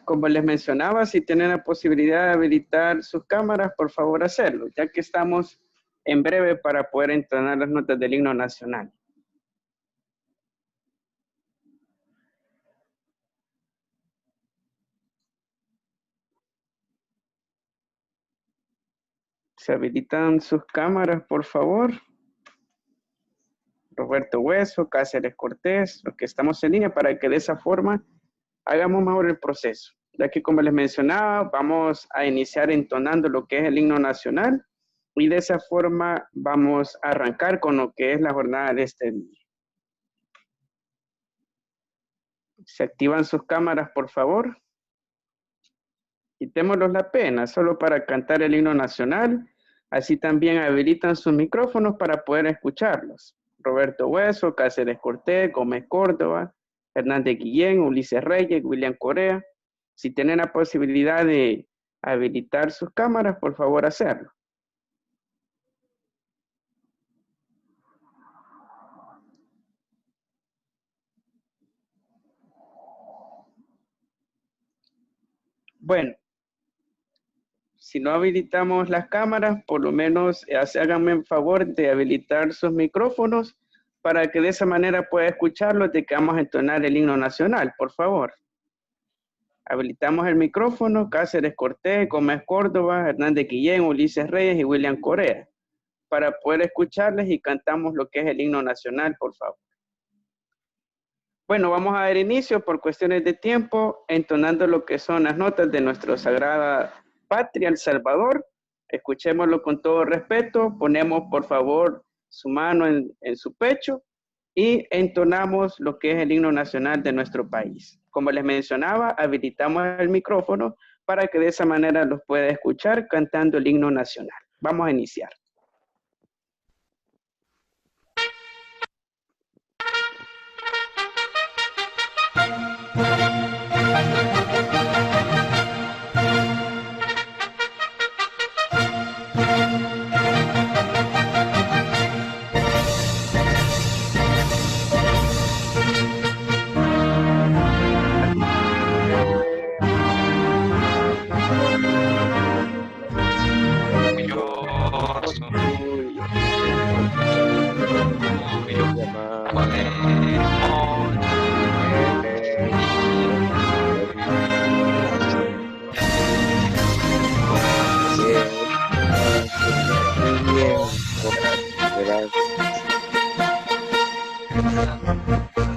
Como les mencionaba, si tienen la posibilidad de habilitar sus cámaras, por favor hacerlo, ya que estamos en breve para poder entonar las notas del himno nacional. Se habilitan sus cámaras, por favor. Roberto Hueso, Cáceres Cortés, los que estamos en línea, para que de esa forma hagamos mejor el proceso. Ya que, como les mencionaba, vamos a iniciar entonando lo que es el himno nacional y de esa forma vamos a arrancar con lo que es la jornada de este día. Se activan sus cámaras, por favor. Quitémoslos la pena, solo para cantar el himno nacional. Así también habilitan sus micrófonos para poder escucharlos. Roberto Hueso, Cáceres Cortés, Gómez Córdoba, Hernández Guillén, Ulises Reyes, William Corea. Si tienen la posibilidad de habilitar sus cámaras, por favor hacerlo. Bueno, si no habilitamos las cámaras, por lo menos háganme el favor de habilitar sus micrófonos para que de esa manera pueda escucharlos de que vamos a entonar el himno nacional, por favor. Habilitamos el micrófono, Cáceres Cortés, Gómez Córdoba, Hernández Guillén, Ulises Reyes y William Corea, para poder escucharles y cantamos lo que es el himno nacional, por favor. Bueno, vamos a dar inicio por cuestiones de tiempo, entonando lo que son las notas de nuestra sagrada patria, El Salvador. Escuchémoslo con todo respeto, ponemos por favor su mano en su pecho y entonamos lo que es el himno nacional de nuestro país. Como les mencionaba, habilitamos el micrófono para que de esa manera los pueda escuchar cantando el himno nacional. Vamos a iniciar.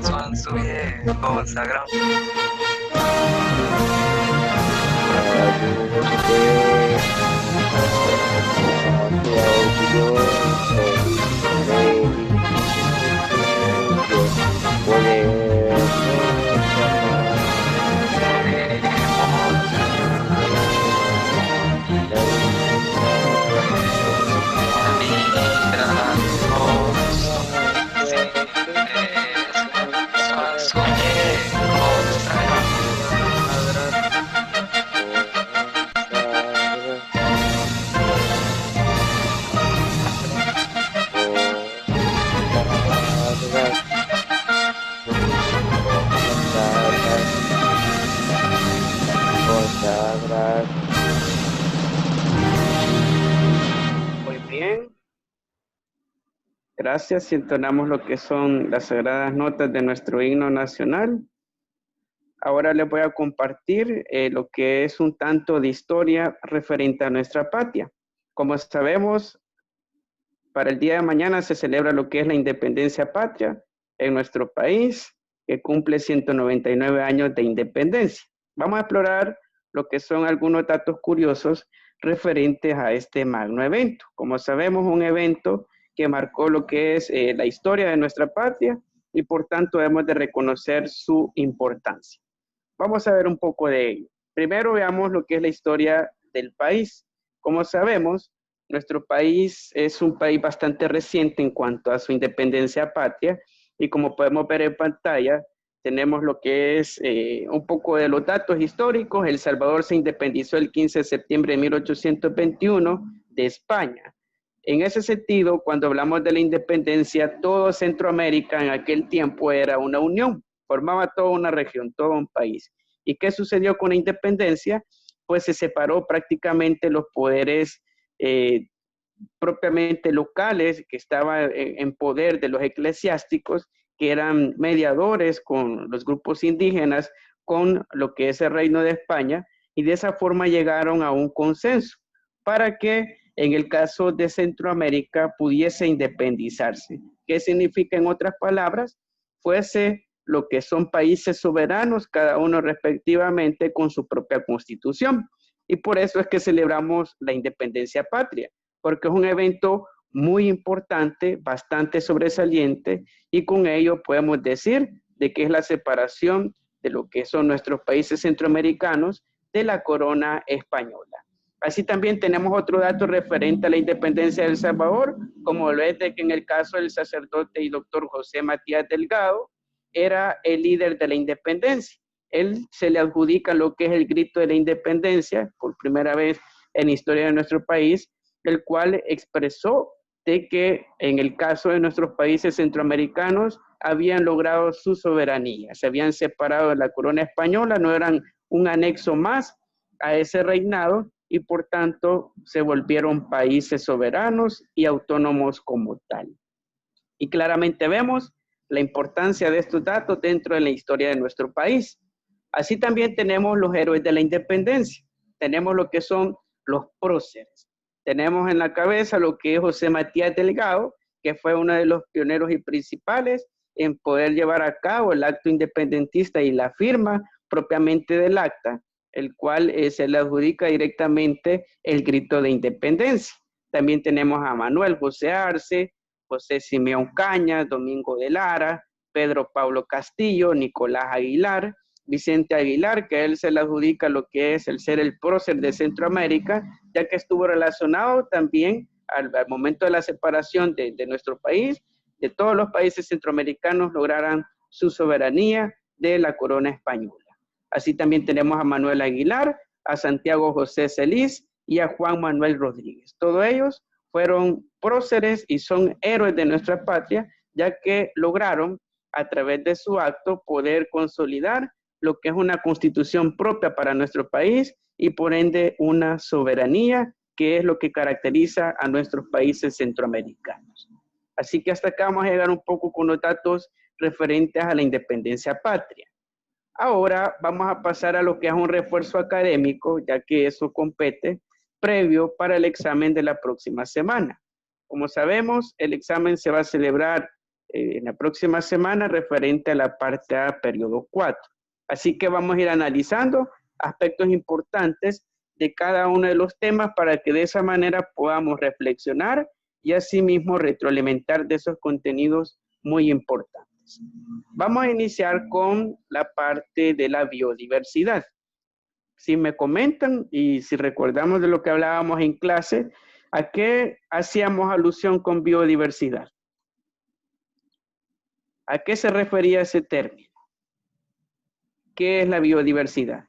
Son su viejo sagrado. Muy bien. Gracias. Y entonamos lo que son las sagradas notas de nuestro himno nacional. Ahora les voy a compartir lo que es un tanto de historia referente a nuestra patria. Como sabemos, para el día de mañana se celebra lo que es la independencia patria en nuestro país, que cumple 199 años de independencia. Vamos a explorar lo que son algunos datos curiosos referentes a este magno evento. Como sabemos, un evento que marcó lo que es la historia de nuestra patria y por tanto debemos de reconocer su importancia. Vamos a ver un poco de ello. Primero veamos lo que es la historia del país. Como sabemos, nuestro país es un país bastante reciente en cuanto a su independencia patria y como podemos ver en pantalla, tenemos lo que es un poco de los datos históricos. El Salvador se independizó el 15 de septiembre de 1821 de España. En ese sentido, cuando hablamos de la independencia, todo Centroamérica en aquel tiempo era una unión, formaba toda una región, todo un país. ¿Y qué sucedió con la independencia? Pues se separó prácticamente los poderes propiamente locales que estaban en poder de los eclesiásticos, que eran mediadores con los grupos indígenas, con lo que es el Reino de España, y de esa forma llegaron a un consenso para que en el caso de Centroamérica pudiese independizarse. ¿Qué significa, en otras palabras? Fuese lo que son países soberanos, cada uno respectivamente con su propia constitución. Y por eso es que celebramos la independencia patria, porque es un evento muy importante, bastante sobresaliente, y con ello podemos decir de que es la separación de lo que son nuestros países centroamericanos de la corona española. Así también tenemos otro dato referente a la independencia de El Salvador, como lo es de que en el caso del sacerdote y doctor José Matías Delgado, era el líder de la independencia. Él se le adjudica lo que es el grito de la independencia, por primera vez en la historia de nuestro país, el cual expresó de que en el caso de nuestros países centroamericanos habían logrado su soberanía, se habían separado de la corona española, no eran un anexo más a ese reinado y por tanto se volvieron países soberanos y autónomos como tal. Y claramente vemos la importancia de estos datos dentro de la historia de nuestro país. Así también tenemos los héroes de la independencia, tenemos lo que son los próceres. Tenemos en la cabeza lo que es José Matías Delgado, que fue uno de los pioneros y principales en poder llevar a cabo el acto independentista y la firma propiamente del acta, el cual se le adjudica directamente el grito de independencia. También tenemos a Manuel José Arce, José Simeón Cañas, Domingo de Lara, Pedro Pablo Castillo, Nicolás Aguilar, Vicente Aguilar, que a él se le adjudica lo que es el ser el prócer de Centroamérica, ya que estuvo relacionado también al momento de la separación de nuestro país, de todos los países centroamericanos lograran su soberanía de la corona española. Así también tenemos a Manuel Aguilar, a Santiago José Celis y a Juan Manuel Rodríguez. Todos ellos fueron próceres y son héroes de nuestra patria, ya que lograron a través de su acto poder consolidar lo que es una constitución propia para nuestro país y por ende una soberanía que es lo que caracteriza a nuestros países centroamericanos. Así que hasta acá vamos a llegar un poco con los datos referentes a la independencia patria. Ahora vamos a pasar a lo que es un refuerzo académico, ya que eso compete previo para el examen de la próxima semana. Como sabemos, el examen se va a celebrar en la próxima semana referente a la parte A, periodo 4. Así que vamos a ir analizando aspectos importantes de cada uno de los temas para que de esa manera podamos reflexionar y asimismo retroalimentar de esos contenidos muy importantes. Vamos a iniciar con la parte de la biodiversidad. Si me comentan y si recordamos de lo que hablábamos en clase, ¿a qué hacíamos alusión con biodiversidad? ¿A qué se refería ese término? ¿Qué es la biodiversidad?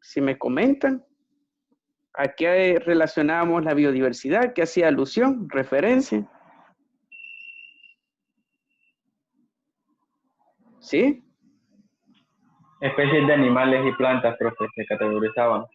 Si me comentan, ¿a qué relacionábamos la biodiversidad? ¿Qué hacía alusión, referencia? ¿Sí? Especies de animales y plantas, profe, se categorizaban.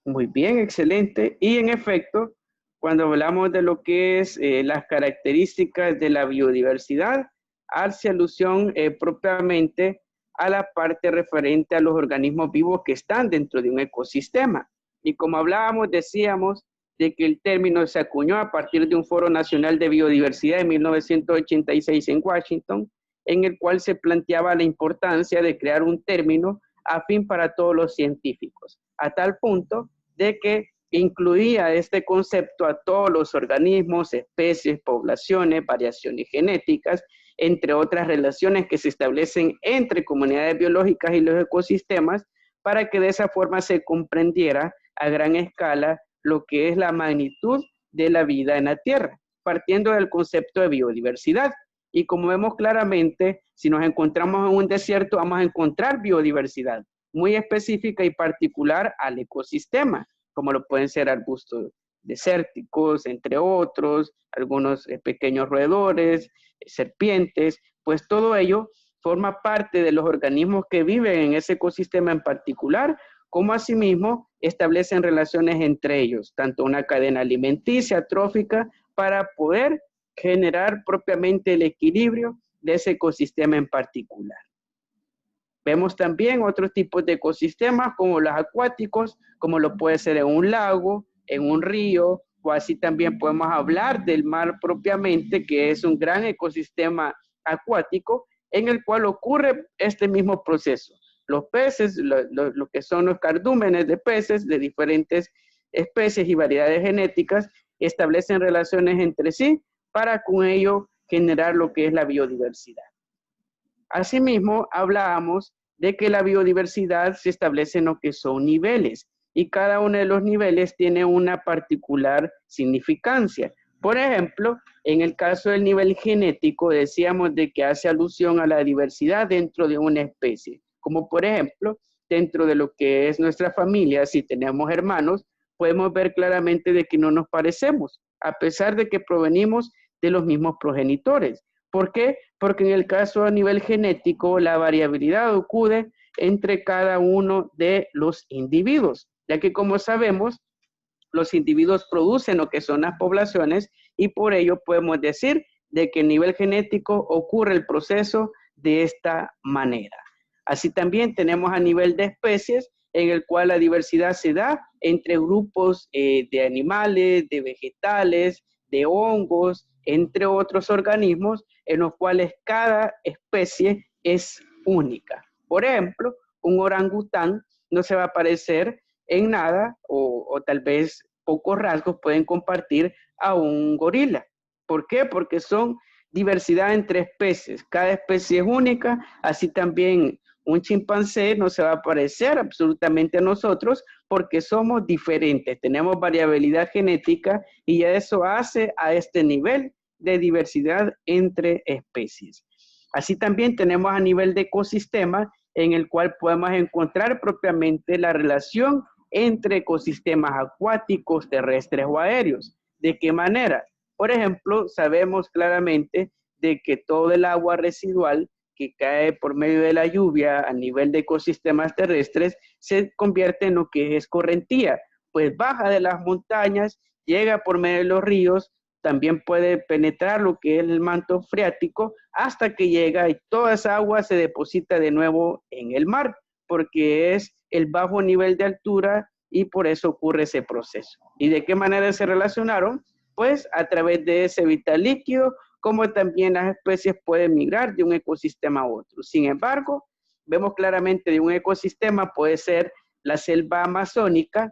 Muy bien, excelente. Y en efecto, cuando hablamos de lo que es las características de la biodiversidad, hace alusión propiamente a la parte referente a los organismos vivos que están dentro de un ecosistema. Y como hablábamos, decíamos de que el término se acuñó a partir de un Foro Nacional de Biodiversidad en 1986 en Washington, en el cual se planteaba la importancia de crear un término afín para todos los científicos, a tal punto de que incluía este concepto a todos los organismos, especies, poblaciones, variaciones genéticas, entre otras relaciones que se establecen entre comunidades biológicas y los ecosistemas, para que de esa forma se comprendiera a gran escala lo que es la magnitud de la vida en la Tierra, partiendo del concepto de biodiversidad. Y como vemos claramente, si nos encontramos en un desierto, vamos a encontrar biodiversidad muy específica y particular al ecosistema, como lo pueden ser arbustos desérticos, entre otros, algunos pequeños roedores, serpientes, pues todo ello forma parte de los organismos que viven en ese ecosistema en particular, como asimismo establecen relaciones entre ellos, tanto una cadena alimenticia, trófica, para poder generar propiamente el equilibrio de ese ecosistema en particular. Vemos también otros tipos de ecosistemas como los acuáticos, como lo puede ser en un lago, en un río, o así también podemos hablar del mar propiamente, que es un gran ecosistema acuático en el cual ocurre este mismo proceso. Los peces, lo que son los cardúmenes de peces de diferentes especies y variedades genéticas, establecen relaciones entre sí para con ello generar lo que es la biodiversidad. Asimismo, hablábamos de que la biodiversidad se establece en lo que son niveles y cada uno de los niveles tiene una particular significancia. Por ejemplo, en el caso del nivel genético, decíamos de que hace alusión a la diversidad dentro de una especie, como por ejemplo, dentro de lo que es nuestra familia, si tenemos hermanos, podemos ver claramente de que no nos parecemos, a pesar de que provenimos de los mismos progenitores. ¿Por qué? Porque en el caso a nivel genético, la variabilidad ocurre entre cada uno de los individuos, ya que como sabemos, los individuos producen lo que son las poblaciones y por ello podemos decir de que a nivel genético ocurre el proceso de esta manera. Así también tenemos a nivel de especies en el cual la diversidad se da entre grupos de animales, de vegetales, de hongos, entre otros organismos en los cuales cada especie es única. Por ejemplo, un orangután no se va a parecer en nada o tal vez pocos rasgos pueden compartir a un gorila. ¿Por qué? Porque son diversidad entre especies. Cada especie es única, así también un chimpancé no se va a parecer absolutamente a nosotros porque somos diferentes, tenemos variabilidad genética y eso hace a este nivel de diversidad entre especies. Así también tenemos a nivel de ecosistema en el cual podemos encontrar propiamente la relación entre ecosistemas acuáticos, terrestres o aéreos. ¿De qué manera? Por ejemplo, sabemos claramente de que todo el agua residual que cae por medio de la lluvia a nivel de ecosistemas terrestres se convierte en lo que es correntía, pues baja de las montañas, llega por medio de los ríos, también puede penetrar lo que es el manto freático hasta que llega y toda esa agua se deposita de nuevo en el mar, porque es el bajo nivel de altura y por eso ocurre ese proceso. ¿Y de qué manera se relacionaron? Pues a través de ese vital líquido, como también las especies pueden migrar de un ecosistema a otro. Sin embargo, vemos claramente de un ecosistema puede ser la selva amazónica,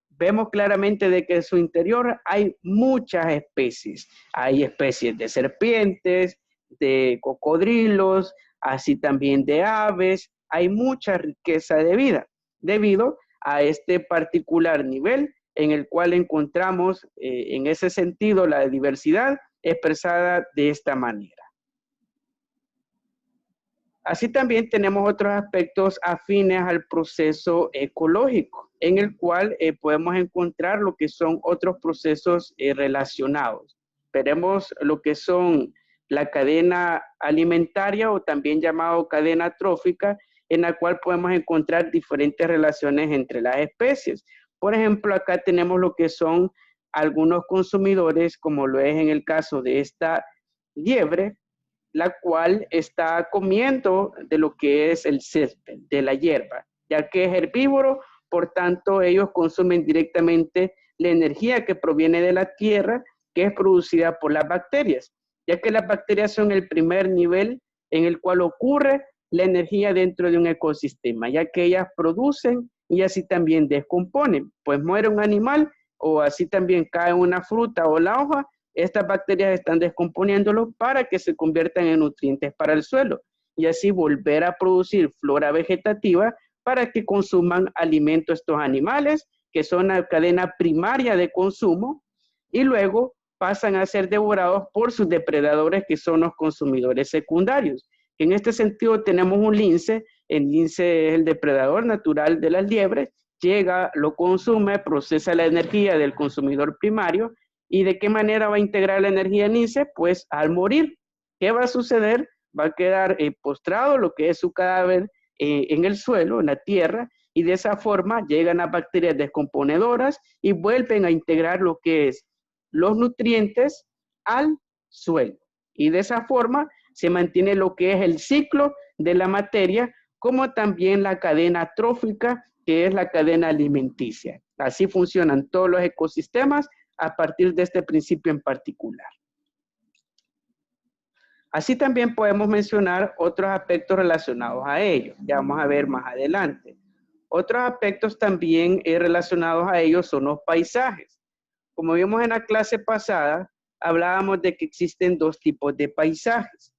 vemos claramente de que en su interior hay muchas especies. Hay especies de serpientes, de cocodrilos, así también de aves. Hay mucha riqueza de vida debido a este particular nivel en el cual encontramos en ese sentido la diversidad expresada de esta manera. Así también tenemos otros aspectos afines al proceso ecológico, en el cual podemos encontrar lo que son otros procesos relacionados. Veremos lo que son la cadena alimentaria o también llamado cadena trófica, en la cual podemos encontrar diferentes relaciones entre las especies. Por ejemplo, acá tenemos lo que son algunos consumidores, como lo es en el caso de esta liebre, la cual está comiendo de lo que es el césped, de la hierba, ya que es herbívoro, por tanto ellos consumen directamente la energía que proviene de la tierra, que es producida por las bacterias, ya que las bacterias son el primer nivel en el cual ocurre la energía dentro de un ecosistema, ya que ellas producen y así también descomponen, pues muere un animal o así también cae una fruta o la hoja, estas bacterias están descomponiéndolo para que se conviertan en nutrientes para el suelo y así volver a producir flora vegetativa para que consuman alimento estos animales, que son la cadena primaria de consumo, y luego pasan a ser devorados por sus depredadores, que son los consumidores secundarios. En este sentido tenemos un lince, el lince es el depredador natural de las liebres, llega, lo consume, procesa la energía del consumidor primario. ¿Y de qué manera va a integrar la energía en INSE? Pues al morir. ¿Qué va a suceder? Va a quedar postrado lo que es su cadáver en el suelo, en la tierra, y de esa forma llegan las bacterias descomponedoras y vuelven a integrar lo que es los nutrientes al suelo. Y de esa forma se mantiene lo que es el ciclo de la materia, como también la cadena trófica, que es la cadena alimenticia. Así funcionan todos los ecosistemas a partir de este principio en particular. Así también podemos mencionar otros aspectos relacionados a ellos. Ya vamos a ver más adelante. Otros aspectos también relacionados a ellos son los paisajes. Como vimos en la clase pasada, hablábamos de que existen dos tipos de paisajes.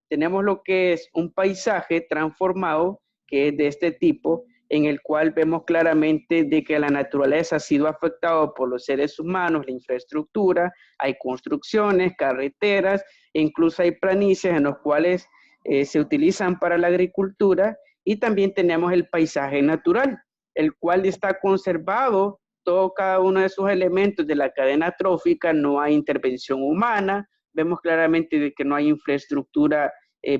Tenemos lo que es un paisaje transformado, que es de este tipo, en el cual vemos claramente de que la naturaleza ha sido afectada por los seres humanos, la infraestructura, hay construcciones, carreteras, e incluso hay planicies en los cuales se utilizan para la agricultura, y también tenemos el paisaje natural, el cual está conservado cada uno de sus elementos de la cadena trófica, no hay intervención humana, vemos claramente de que no hay infraestructura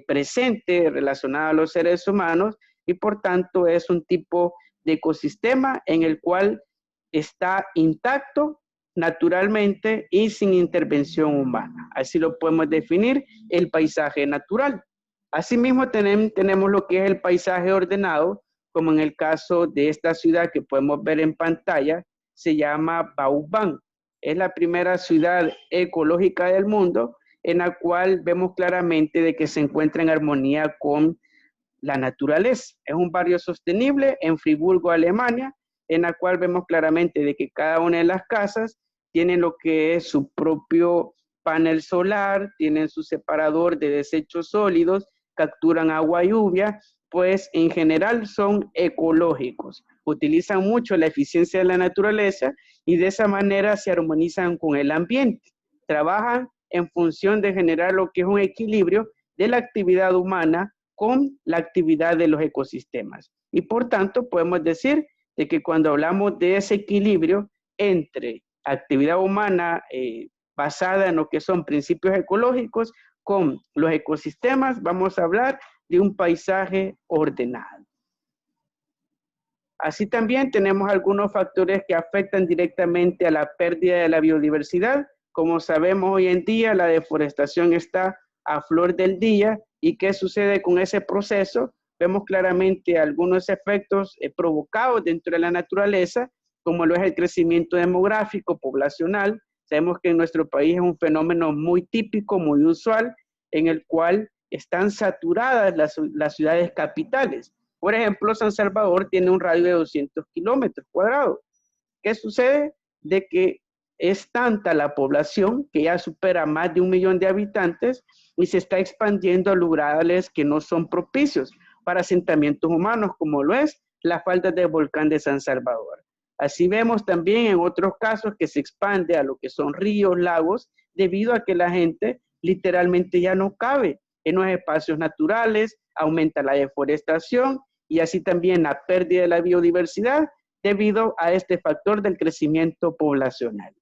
presente relacionada a los seres humanos, y por tanto es un tipo de ecosistema en el cual está intacto naturalmente y sin intervención humana. Así lo podemos definir, el paisaje natural. Asimismo tenemos lo que es el paisaje ordenado, como en el caso de esta ciudad que podemos ver en pantalla, se llama Baubán. Es la primera ciudad ecológica del mundo en la cual vemos claramente de que se encuentra en armonía con la naturaleza. Es un barrio sostenible en Friburgo, Alemania, en la cual vemos claramente de que cada una de las casas tienen lo que es su propio panel solar, tienen su separador de desechos sólidos, capturan agua y lluvia, pues en general son ecológicos. Utilizan mucho la eficiencia de la naturaleza y de esa manera se armonizan con el ambiente. Trabajan en función de generar lo que es un equilibrio de la actividad humana con la actividad de los ecosistemas. Y por tanto podemos decir de que cuando hablamos de ese equilibrio entre actividad humana basada en lo que son principios ecológicos con los ecosistemas, vamos a hablar de un paisaje ordenado. Así también tenemos algunos factores que afectan directamente a la pérdida de la biodiversidad. Como sabemos hoy en día, la deforestación está a flor del día. ¿Y qué sucede con ese proceso? Vemos claramente algunos efectos provocados dentro de la naturaleza, como lo es el crecimiento demográfico, poblacional. Sabemos que en nuestro país es un fenómeno muy típico, muy usual, en el cual están saturadas las ciudades capitales. Por ejemplo, San Salvador tiene un radio de 200 kilómetros cuadrados. ¿Qué sucede? De que es tanta la población que ya supera más de 1 millón de habitantes y se está expandiendo a lugares que no son propicios para asentamientos humanos, como lo es la falda del volcán de San Salvador. Así vemos también en otros casos que se expande a lo que son ríos, lagos, debido a que la gente literalmente ya no cabe en los espacios naturales, aumenta la deforestación y así también la pérdida de la biodiversidad debido a este factor del crecimiento poblacional.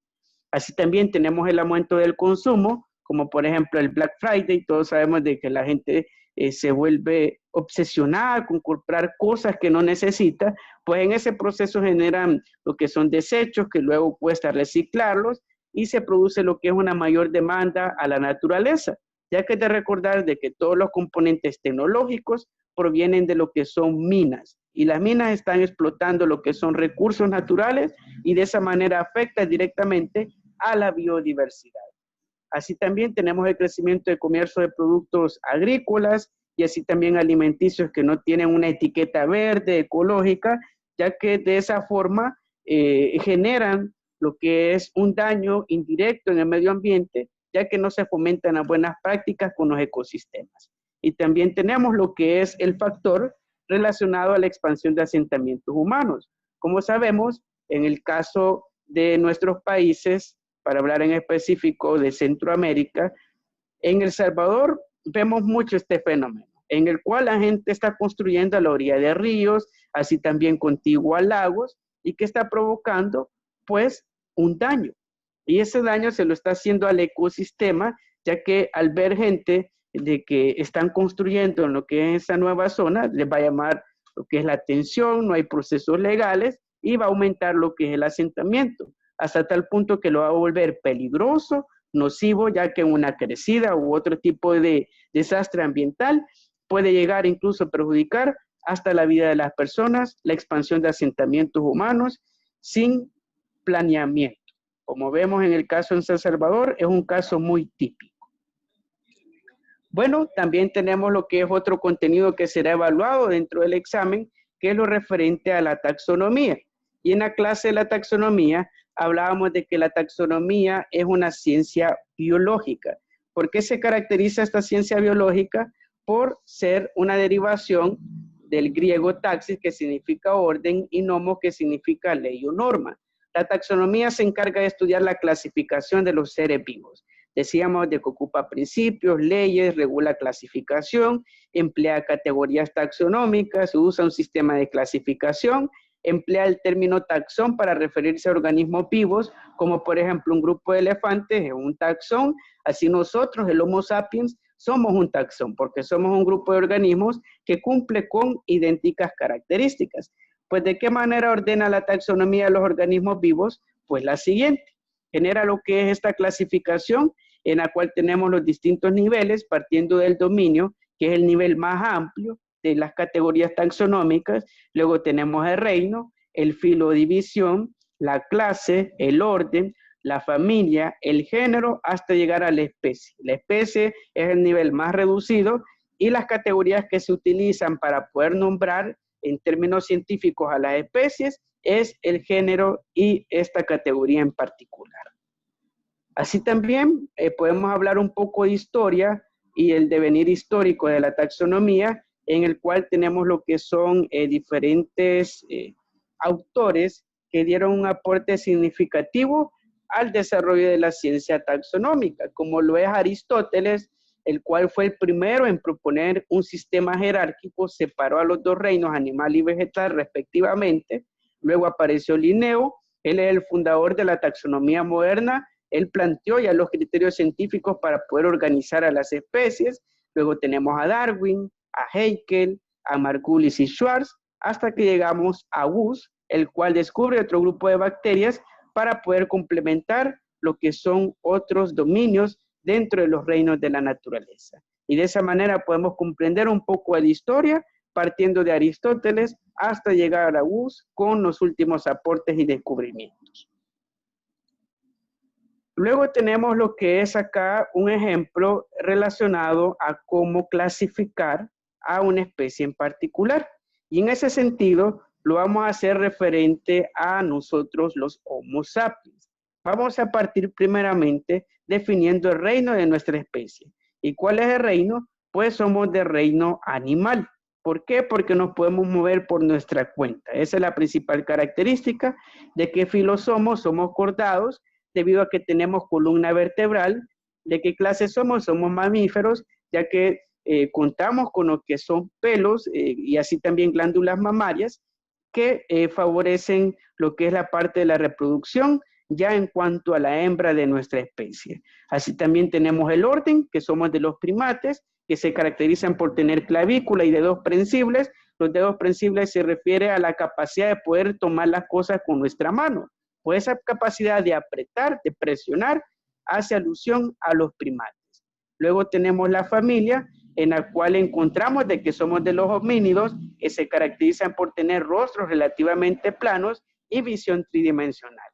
Así también tenemos el aumento del consumo, como por ejemplo el Black Friday. Todos sabemos de que la gente se vuelve obsesionada con comprar cosas que no necesita, pues en ese proceso generan lo que son desechos que luego cuesta reciclarlos y se produce lo que es una mayor demanda a la naturaleza, ya que de recordar de que todos los componentes tecnológicos provienen de lo que son minas y las minas están explotando lo que son recursos naturales y de esa manera afecta directamente a la biodiversidad. Así también tenemos el crecimiento de comercio de productos agrícolas y así también alimenticios que no tienen una etiqueta verde, ecológica, ya que de esa forma generan lo que es un daño indirecto en el medio ambiente, ya que no se fomentan las buenas prácticas con los ecosistemas. Y también tenemos lo que es el factor relacionado a la expansión de asentamientos humanos. Como sabemos, en el caso de nuestros países, para hablar en específico de Centroamérica, en El Salvador vemos mucho este fenómeno, en el cual la gente está construyendo a la orilla de ríos, así también contiguo a lagos, y que está provocando pues un daño. Y ese daño se lo está haciendo al ecosistema, ya que al ver gente de que están construyendo en lo que es esa nueva zona, les va a llamar lo que es la atención, no hay procesos legales y va a aumentar lo que es el asentamiento, hasta tal punto que lo va a volver peligroso, nocivo, ya que una crecida u otro tipo de desastre ambiental puede llegar incluso a perjudicar hasta la vida de las personas, la expansión de asentamientos humanos sin planeamiento. Como vemos en el caso en San Salvador, es un caso muy típico. Bueno, también tenemos lo que es otro contenido que será evaluado dentro del examen, que es lo referente a la taxonomía. Y en la clase de la taxonomía hablábamos de que la taxonomía es una ciencia biológica. ¿Por qué se caracteriza esta ciencia biológica? Por ser una derivación del griego taxis, que significa orden, y nomos, que significa ley o norma. La taxonomía se encarga de estudiar la clasificación de los seres vivos. Decíamos de que ocupa principios, leyes, regula clasificación, emplea categorías taxonómicas, usa un sistema de clasificación, emplea el término taxón para referirse a organismos vivos, como por ejemplo un grupo de elefantes es un taxón, así nosotros, el Homo sapiens, somos un taxón, porque somos un grupo de organismos que cumple con idénticas características. Pues, ¿de qué manera ordena la taxonomía de los organismos vivos? Pues la siguiente, genera lo que es esta clasificación, en la cual tenemos los distintos niveles, partiendo del dominio, que es el nivel más amplio de las categorías taxonómicas. Luego tenemos el reino, el filo de división, la clase, el orden, la familia, el género, hasta llegar a la especie. La especie es el nivel más reducido y las categorías que se utilizan para poder nombrar en términos científicos a las especies es el género y esta categoría en particular. Así también podemos hablar un poco de historia y el devenir histórico de la taxonomía, en el cual tenemos lo que son diferentes autores que dieron un aporte significativo al desarrollo de la ciencia taxonómica, como lo es Aristóteles, el cual fue el primero en proponer un sistema jerárquico, separó a los dos reinos, animal y vegetal respectivamente. Luego apareció Linneo, él es el fundador de la taxonomía moderna, él planteó ya los criterios científicos para poder organizar a las especies. Luego tenemos a Darwin, a Haeckel, a Margulis y Schwartz, hasta que llegamos a Wood, el cual descubre otro grupo de bacterias para poder complementar lo que son otros dominios dentro de los reinos de la naturaleza. Y de esa manera podemos comprender un poco de la historia, partiendo de Aristóteles hasta llegar a Wood con los últimos aportes y descubrimientos. Luego tenemos lo que es acá un ejemplo relacionado a cómo clasificar a una especie en particular. Y en ese sentido, lo vamos a hacer referente a nosotros los Homo sapiens. Vamos a partir primeramente definiendo el reino de nuestra especie. ¿Y cuál es el reino? Pues somos de reino animal. ¿Por qué? Porque nos podemos mover por nuestra cuenta. Esa es la principal característica. ¿De qué filo somos? Somos cordados, debido a que tenemos columna vertebral. ¿De qué clase somos? Somos mamíferos, ya que contamos con lo que son pelos y así también glándulas mamarias que favorecen lo que es la parte de la reproducción ya en cuanto a la hembra de nuestra especie. Así también tenemos el orden, que somos de los primates, que se caracterizan por tener clavícula y dedos prensibles. Los dedos prensibles se refiere a la capacidad de poder tomar las cosas con nuestra mano. Pues esa capacidad de apretar, de presionar, hace alusión a los primates. Luego tenemos la familia, en la cual encontramos de que somos de los homínidos, que se caracterizan por tener rostros relativamente planos y visión tridimensional.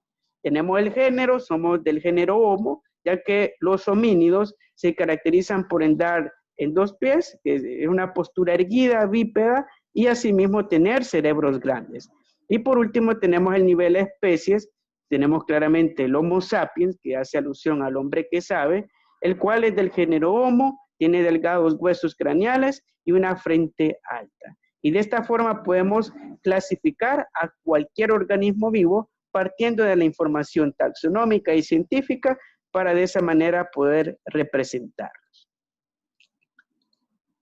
Tenemos el género, somos del género Homo, ya que los homínidos se caracterizan por andar en dos pies, que es una postura erguida, bípeda, y asimismo tener cerebros grandes. Y por último tenemos el nivel de especies, tenemos claramente el Homo sapiens, que hace alusión al hombre que sabe, el cual es del género Homo, tiene delgados huesos craneales y una frente alta. Y de esta forma podemos clasificar a cualquier organismo vivo partiendo de la información taxonómica y científica para de esa manera poder representarlos.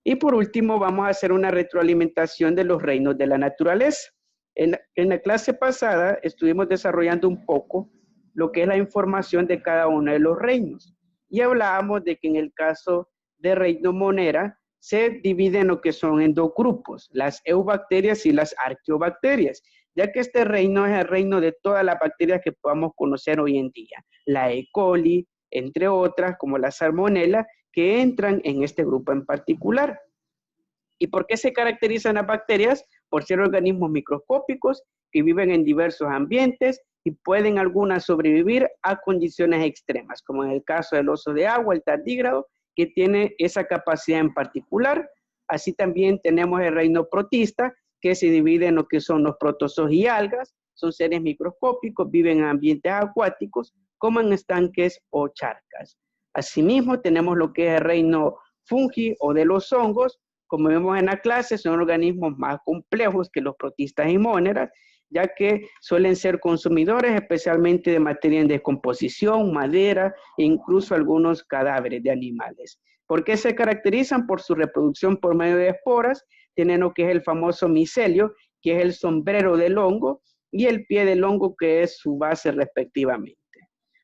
Y por último vamos a hacer una retroalimentación de los reinos de la naturaleza. En la clase pasada estuvimos desarrollando un poco lo que es la información de cada uno de los reinos. Y hablábamos de que en el caso de reino Monera se divide en lo que son en dos grupos, las eubacterias y las arqueobacterias, ya que este reino es el reino de todas las bacterias que podamos conocer hoy en día, la E. coli, entre otras, como la salmonela, que entran en este grupo en particular. ¿Y por qué se caracterizan las bacterias? Por ser organismos microscópicos que viven en diversos ambientes y pueden algunas sobrevivir a condiciones extremas, como en el caso del oso de agua, el tardígrado, que tiene esa capacidad en particular. Así también tenemos el reino protista, que se divide en lo que son los protozoos y algas, son seres microscópicos, viven en ambientes acuáticos, como en estanques o charcas. Asimismo, tenemos lo que es el reino fungi o de los hongos. Como vemos en la clase, son organismos más complejos que los protistas y moneras, ya que suelen ser consumidores especialmente de materia en descomposición, madera e incluso algunos cadáveres de animales. ¿Por qué se caracterizan? Por su reproducción por medio de esporas. Tienen lo que es el famoso micelio, que es el sombrero del hongo, y el pie del hongo, que es su base respectivamente.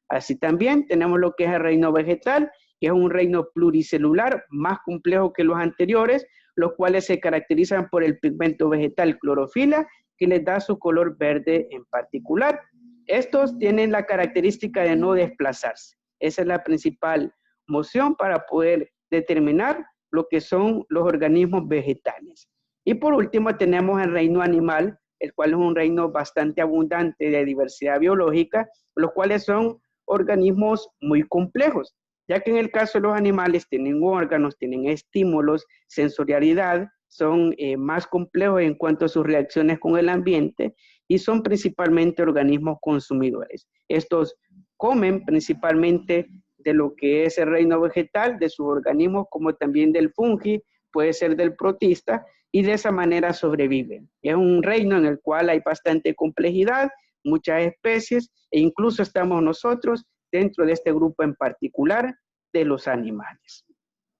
Así también tenemos lo que es el reino vegetal, que es un reino pluricelular más complejo que los anteriores, los cuales se caracterizan por el pigmento vegetal clorofila, que les da su color verde en particular. Estos tienen la característica de no desplazarse. Esa es la principal moción para poder determinar lo que son los organismos vegetales. Y por último tenemos el reino animal, el cual es un reino bastante abundante de diversidad biológica, los cuales son organismos muy complejos, ya que en el caso de los animales tienen órganos, tienen estímulos, sensorialidad, son más complejos en cuanto a sus reacciones con el ambiente y son principalmente organismos consumidores. Estos comen principalmente de lo que es el reino vegetal, de sus organismos, como también del fungi, puede ser del protista, y de esa manera sobreviven. Es un reino en el cual hay bastante complejidad, muchas especies, e incluso estamos nosotros dentro de este grupo en particular de los animales.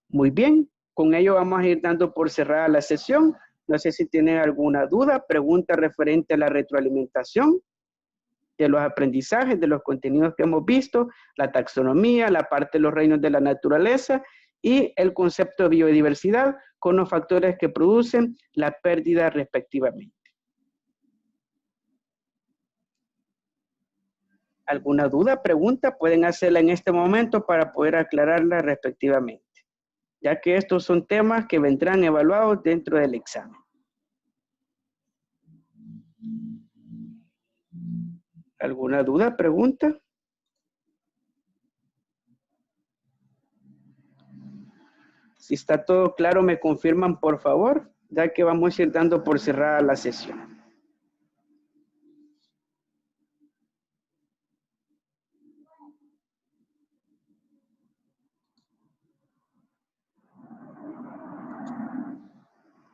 Muy bien, con ello vamos a ir dando por cerrada la sesión. No sé si tienen alguna duda, pregunta referente a la retroalimentación de los aprendizajes, de los contenidos que hemos visto, la taxonomía, la parte de los reinos de la naturaleza y el concepto de biodiversidad con los factores que producen la pérdida respectivamente. ¿Alguna duda, pregunta? Pueden hacerla en este momento para poder aclararla respectivamente, ya que estos son temas que vendrán evaluados dentro del examen. ¿Alguna duda, pregunta? Si está todo claro, me confirman, por favor, ya que vamos a ir dando por cerrada la sesión.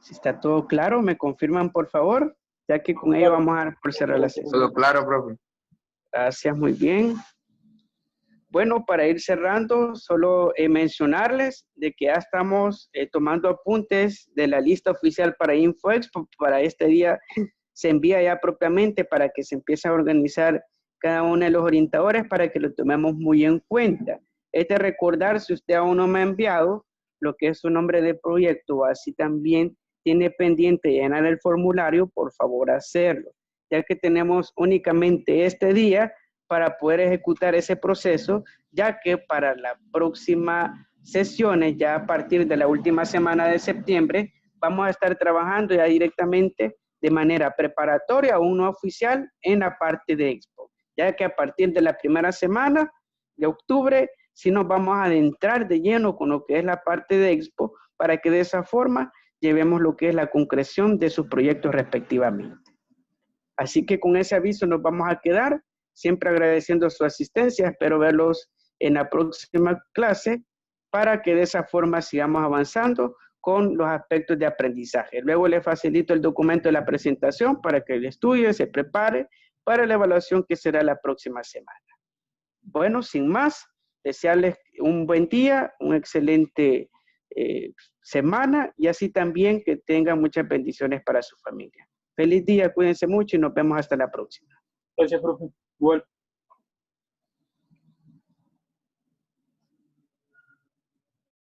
Si está todo claro, me confirman, por favor, ya que con ello vamos a dar por cerrar la sesión. Todo claro, profe. Gracias, muy bien. Bueno, para ir cerrando, solo mencionarles de que ya estamos tomando apuntes de la lista oficial para InfoExpo. Para este día se envía ya propiamente para que se empiece a organizar cada uno de los orientadores para que lo tomemos muy en cuenta. Es de recordar, si usted aún no me ha enviado lo que es su nombre de proyecto, así también tiene pendiente llenar el formulario, por favor hacerlo, ya que tenemos únicamente este día para poder ejecutar ese proceso, ya que para la próxima sesiones, ya a partir de la última semana de septiembre, vamos a estar trabajando ya directamente de manera preparatoria, aún no oficial, en la parte de Expo, ya que a partir de la primera semana de octubre, sí nos vamos a adentrar de lleno con lo que es la parte de Expo, para que de esa forma llevemos lo que es la concreción de sus proyectos respectivamente. Así que con ese aviso nos vamos a quedar, siempre agradeciendo su asistencia. Espero verlos en la próxima clase para que de esa forma sigamos avanzando con los aspectos de aprendizaje. Luego le facilito el documento de la presentación para que el estudie, se prepare para la evaluación que será la próxima semana. Bueno, sin más, desearles un buen día, una excelente semana y así también que tengan muchas bendiciones para su familia. Feliz día, cuídense mucho y nos vemos hasta la próxima. Gracias, profe. Igual.